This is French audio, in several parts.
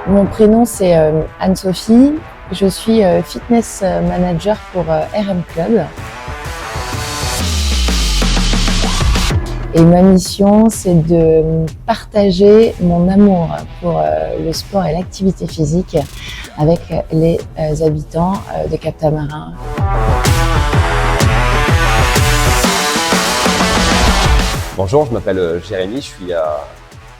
Mon prénom c'est Anne-Sophie, je suis fitness manager pour RM Club. Et ma mission c'est de partager mon amour pour le sport et l'activité physique avec les habitants de Cap-Tamarin. Bonjour, je m'appelle Jérémy, je suis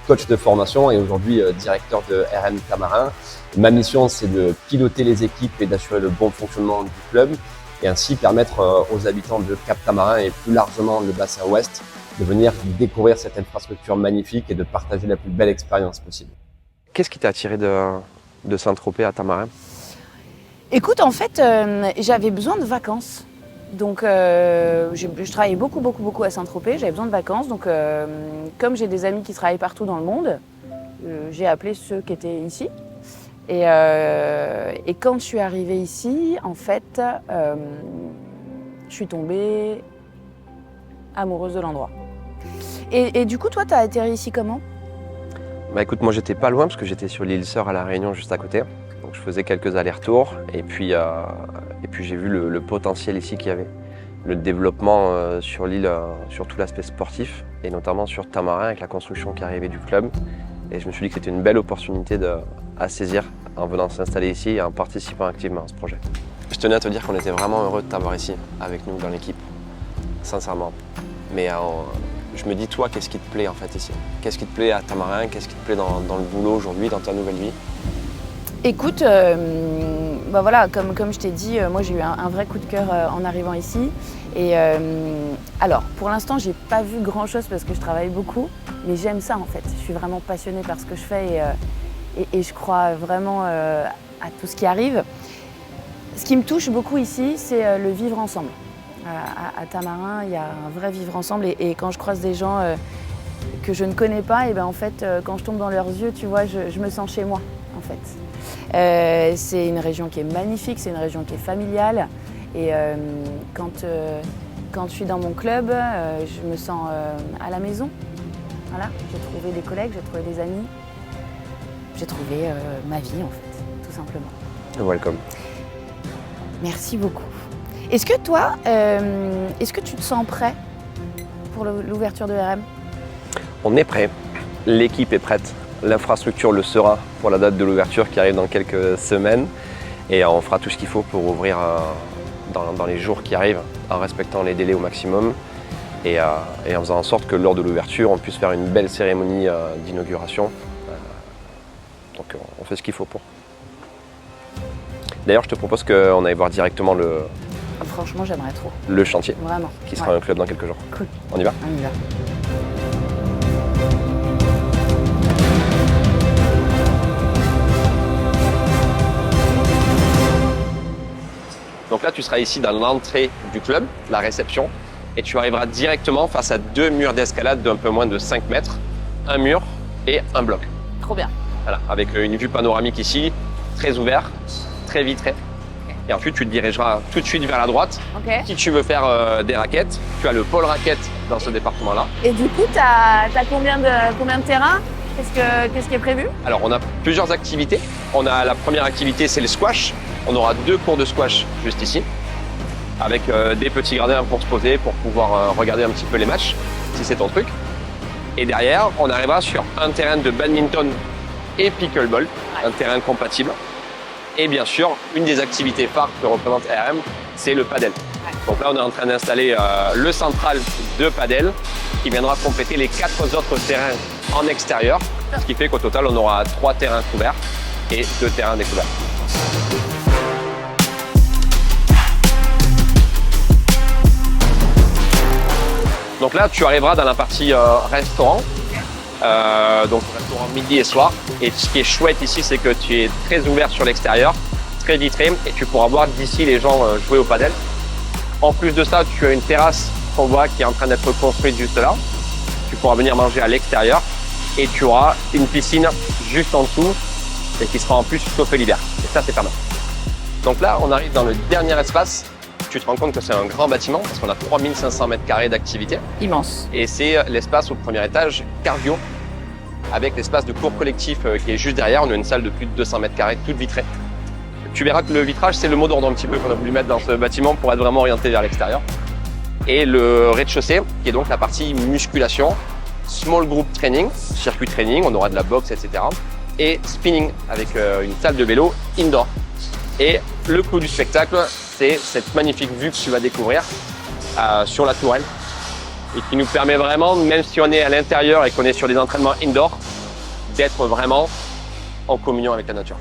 coach de formation et aujourd'hui directeur de RM Tamarin. Ma mission, c'est de piloter les équipes et d'assurer le bon fonctionnement du club et ainsi permettre aux habitants de Cap-Tamarin et plus largement le bassin ouest de venir découvrir cette infrastructure magnifique et de partager la plus belle expérience possible. Qu'est-ce qui t'a attiré de Saint-Tropez à Tamarin? Écoute, en fait, j'avais besoin de vacances. Donc, je travaillais beaucoup à Saint-Tropez, j'avais besoin de vacances. Donc, comme j'ai des amis qui travaillent partout dans le monde, j'ai appelé ceux qui étaient ici. Et quand je suis arrivée ici, en fait, je suis tombée amoureuse de l'endroit. Et du coup, toi, t'as atterri ici comment? Bah écoute, moi j'étais pas loin parce que j'étais sur l'île Sœur à La Réunion juste à côté. Donc je faisais quelques allers-retours et puis j'ai vu le potentiel ici qu'il y avait. Le développement sur l'île, sur tout l'aspect sportif et notamment sur Tamarin avec la construction qui arrivait du club. Et je me suis dit que c'était une belle opportunité à saisir en venant s'installer ici et en participant activement à ce projet. Je tenais à te dire qu'on était vraiment heureux de t'avoir ici avec nous dans l'équipe, sincèrement. Mais je me dis, toi, qu'est-ce qui te plaît en fait ici? Qu'est-ce qui te plaît à Tamarin? Qu'est-ce qui te plaît dans le boulot aujourd'hui, dans ta nouvelle vie? Écoute, bah voilà, comme je t'ai dit, moi j'ai eu un vrai coup de cœur en arrivant ici. Et alors, pour l'instant, j'ai pas vu grand-chose parce que je travaille beaucoup, mais j'aime ça en fait. Je suis vraiment passionnée par ce que je fais et je crois vraiment à tout ce qui arrive. Ce qui me touche beaucoup ici, c'est le vivre ensemble. À Tamarin, il y a un vrai vivre ensemble et quand je croise des gens que je ne connais pas, et ben en fait, quand je tombe dans leurs yeux, tu vois, je me sens chez moi en fait. C'est une région qui est magnifique, c'est une région qui est familiale et quand je suis dans mon club, je me sens à la maison. Voilà, j'ai trouvé des collègues, j'ai trouvé des amis, j'ai trouvé ma vie en fait, tout simplement. Welcome. Merci beaucoup. Est-ce que toi, est-ce que tu te sens prêt pour l'ouverture de RM? On est prêt, l'équipe est prête, l'infrastructure le sera pour la date de l'ouverture qui arrive dans quelques semaines et on fera tout ce qu'il faut pour ouvrir dans les jours qui arrivent en respectant les délais au maximum et en faisant en sorte que lors de l'ouverture on puisse faire une belle cérémonie d'inauguration. Donc on fait ce qu'il faut pour. D'ailleurs je te propose qu'on aille voir directement Franchement, j'aimerais trop. le chantier Vraiment. qui sera un club dans quelques jours. Cool. On y va? On y va. Donc là, tu seras ici dans l'entrée du club, la réception, et tu arriveras directement face à deux murs d'escalade d'un peu moins de 5 mètres, un mur et un bloc. Trop bien. Voilà, avec une vue panoramique ici, très ouverte, très vitrée. Et ensuite, tu te dirigeras tout de suite vers la droite. Ok. Si tu veux faire des raquettes, tu as le pôle raquettes dans ce département-là. Et du coup, t'as combien de terrains? Qu'est-ce qui est prévu? Alors, on a plusieurs activités. On a la première activité, c'est le squash. On aura 2 cours de squash juste ici, avec des petits gradins pour se poser, pour pouvoir regarder un petit peu les matchs, si c'est ton truc. Et derrière, on arrivera sur un terrain de badminton et pickleball, un terrain compatible. Et bien sûr, une des activités phares que représente RM, c'est le padel. Donc là, on est en train d'installer le central de padel qui viendra compléter les 4 autres terrains en extérieur, ce qui fait qu'au total, on aura 3 terrains couverts et 2 terrains découverts. Donc là, tu arriveras dans la partie restaurant, donc restaurant midi et soir. Et ce qui est chouette ici, c'est que tu es très ouvert sur l'extérieur, très vitré, et tu pourras voir d'ici les gens jouer au padel. En plus de ça, tu as une terrasse qu'on voit qui est en train d'être construite juste là. Tu pourras venir manger à l'extérieur et tu auras une piscine juste en dessous et qui sera en plus chauffée l'hiver. Et ça, c'est pas mal. Donc là, on arrive dans le dernier espace. Tu te rends compte que c'est un grand bâtiment parce qu'on a 3500 mètres carrés d'activité. Immense. Et c'est l'espace au premier étage cardio avec l'espace de cours collectif qui est juste derrière. On a une salle de plus de 200 mètres carrés, toute vitrée. Tu verras que le vitrage, c'est le mot d'ordre un petit peu qu'on a voulu mettre dans ce bâtiment pour être vraiment orienté vers l'extérieur. Et le rez-de-chaussée, qui est donc la partie musculation, small group training, circuit training, on aura de la boxe, etc. Et spinning avec une salle de vélo indoor. Et le clou du spectacle, c'est cette magnifique vue que tu vas découvrir sur la tourelle et qui nous permet vraiment, même si on est à l'intérieur et qu'on est sur des entraînements indoor, d'être vraiment en communion avec la nature.